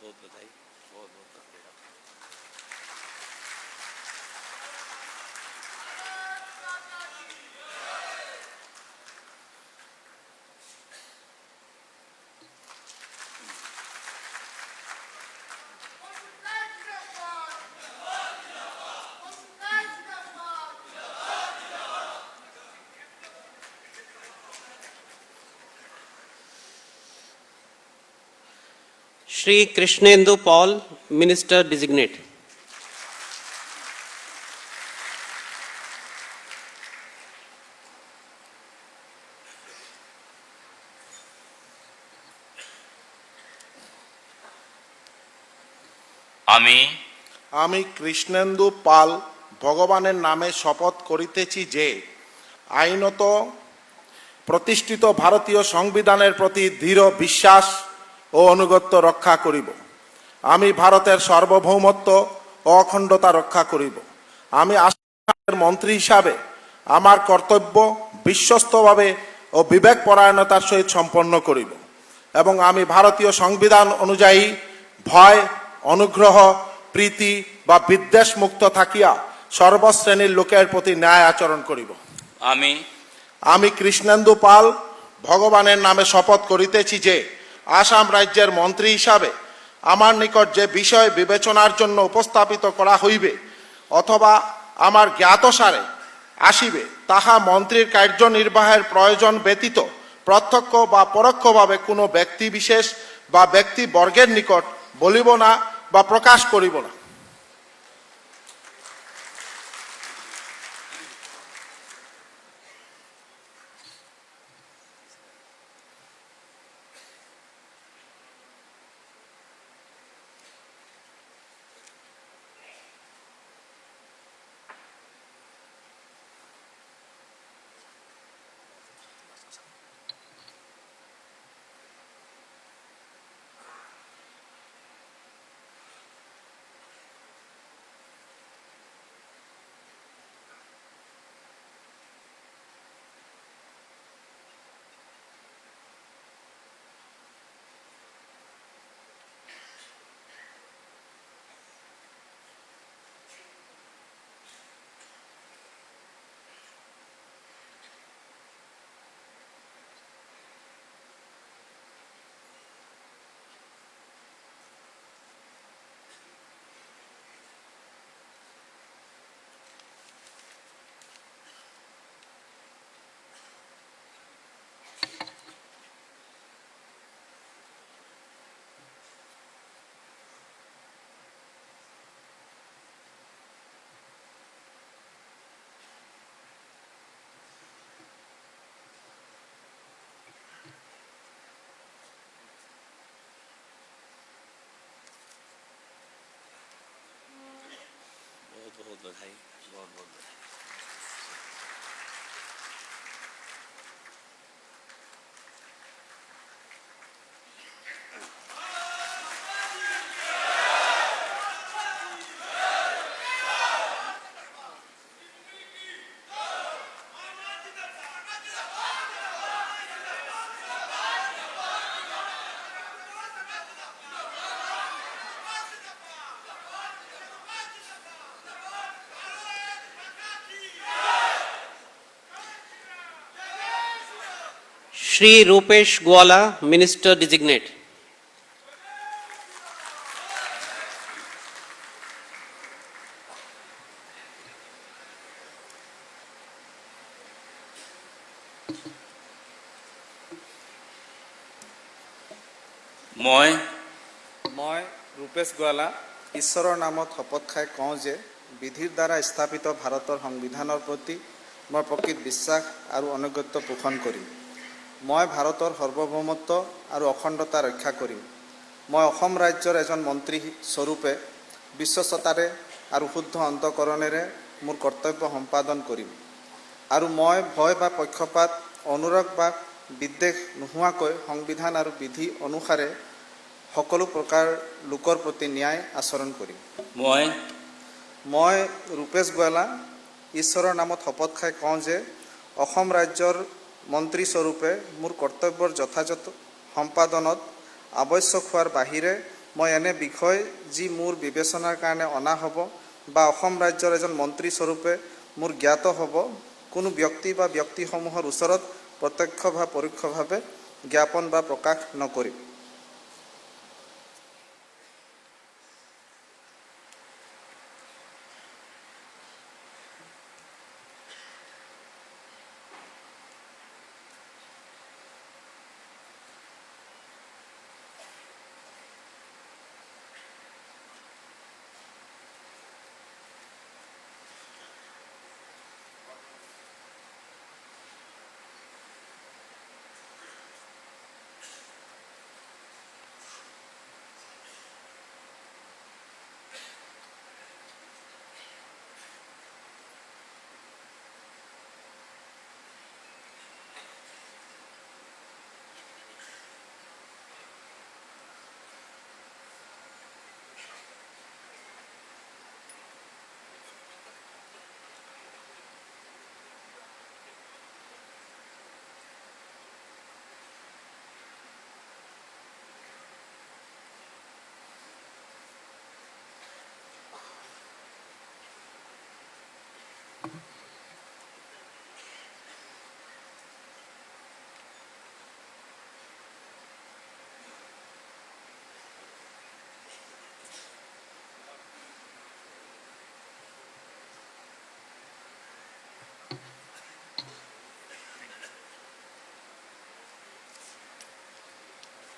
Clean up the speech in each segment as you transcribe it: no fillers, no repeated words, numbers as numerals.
बहुत बधाई, बहुत बहुत धन्यवाद। Shri Krishnendu Paul, Minister Designate. আমি কৃষ্ণেন্দু পাল ভগবানের নামে শপথ করিতেছি যে আইনত প্রতিষ্ঠিত ভারতীয় সংবিধানের প্রতি দৃঢ় বিশ্বাস ও আনুগত্য রক্ষা করিব। আমি ভারতের সার্বভৌমত্ব ও অখণ্ডতা রক্ষা করিব। আমি আসামের মন্ত্রী হিসাবে আমার কর্তব্য বিশ্বস্তভাবে ও বিবেকপরায়ণতার সহিত সম্পন্ন করিব এবং আমি ভারতীয় সংবিধান অনুযায়ী ভয়, অনুগ্রহ, প্রীতি বা বিদ্বেষ মুক্ত থাকিয়া সর্বশ্রেণীর লোকের প্রতি ন্যায় আচরণ করিব। আমি কৃষ্ণেন্দু পাল ভগবানের নামে শপথ করিতেছি যে আসাম রাজ্যের মন্ত্রী হিসাবে আমার নিকট যে বিষয় বিবেচনার জন্য উপস্থাপিত করা হইবে অথবা আমার জ্ঞাতসারে আসিবে তাহা মন্ত্রীর কার্যনির্বাহের প্রয়োজন ব্যতীত প্রত্যক্ষ বা পরোক্ষভাবে কোনো ব্যক্তিবিশেষ বা ব্যক্তিবর্গের নিকট বলিব না বা প্রকাশ করিব না। बहुत बहुत बधाई, बहुत बहुत बधाई। Shri Rupesh Gwala, Minister Designate. মই ৰূপেশ গোৱালা ঈশ্বৰৰ নামত শপত খাই কওঁ যে বিধিৰ দ্বাৰা স্থাপিত ভাৰতৰ সংবিধানৰ প্ৰতি মই প্ৰকৃত বিশ্বাস আৰু আনুগত্য পোষণ কৰিম। মই ভাৰতৰ সাৰ্বভৌমত্ব আৰু অখণ্ডতা ৰক্ষা কৰিম। মই অসম ৰাজ্যৰ এজন মন্ত্ৰী স্বৰূপে বিশ্বস্ততাৰে আৰু শুদ্ধ অন্তঃকৰণেৰে মোৰ কৰ্তব্য সম্পাদন কৰিম আৰু মই ভয় বা পক্ষপাত, অনুৰাগ বা বিদ্বেষ নোহোৱাকৈ সংবিধান আৰু বিধি অনুসাৰে সকলো প্ৰকাৰ লোকৰ প্ৰতি ন্যায় আচৰণ কৰিম। মই ৰূপেশ গোৱালা ঈশ্বৰৰ নামত শপত খাই কওঁ যে অসম ৰাজ্যৰ মন্ত্ৰী স্বৰূপে মোৰ কৰ্তব্যৰ যথাযথ সম্পাদনত আৱশ্যক হোৱাৰ বাহিৰে মই এনে বিষয় যি মোৰ বিবেচনাৰ কাৰণে অনা হ'ব বা অসম ৰাজ্যৰ এজন মন্ত্ৰী স্বৰূপে মোৰ জ্ঞাত হ'ব, কোনো ব্যক্তি বা ব্যক্তিসমূহৰ ওচৰত প্ৰত্যক্ষ বা পৰোক্ষভাৱে জ্ঞাপন বা প্ৰকাশ নকৰিম।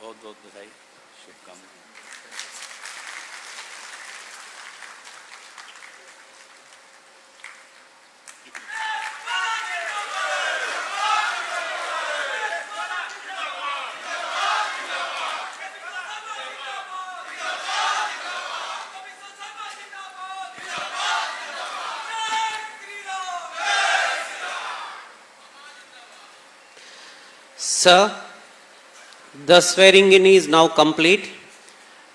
बहुत बहुत बधाई, शुभकामनाएं। Sir, the swearing in is now complete.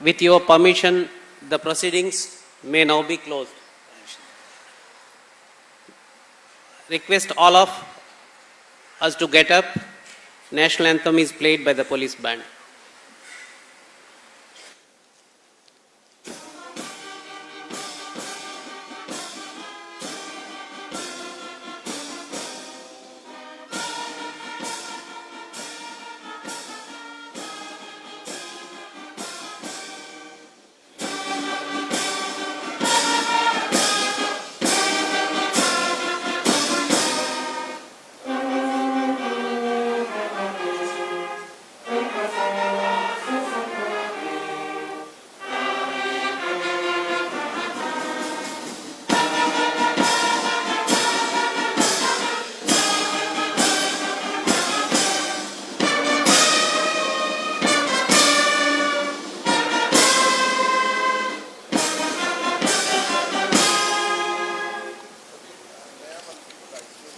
With your permission, the proceedings may now be closed. Request all of us to get up. National anthem is played by the police band.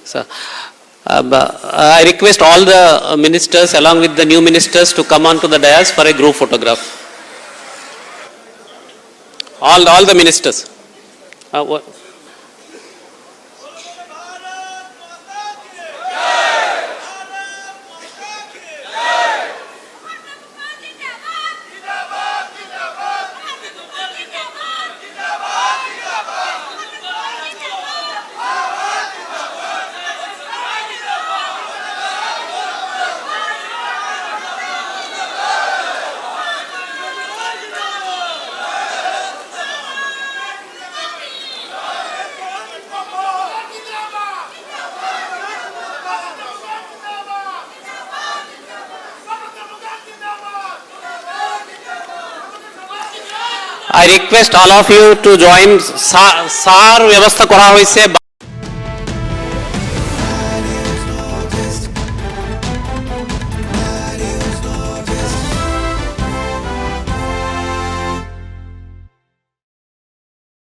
So, I request all the ministers along with the new ministers to come on to the dais for a group photograph. All the ministers. What? I request all of you to join SAR ব্যবস্থা করা হয়েছে।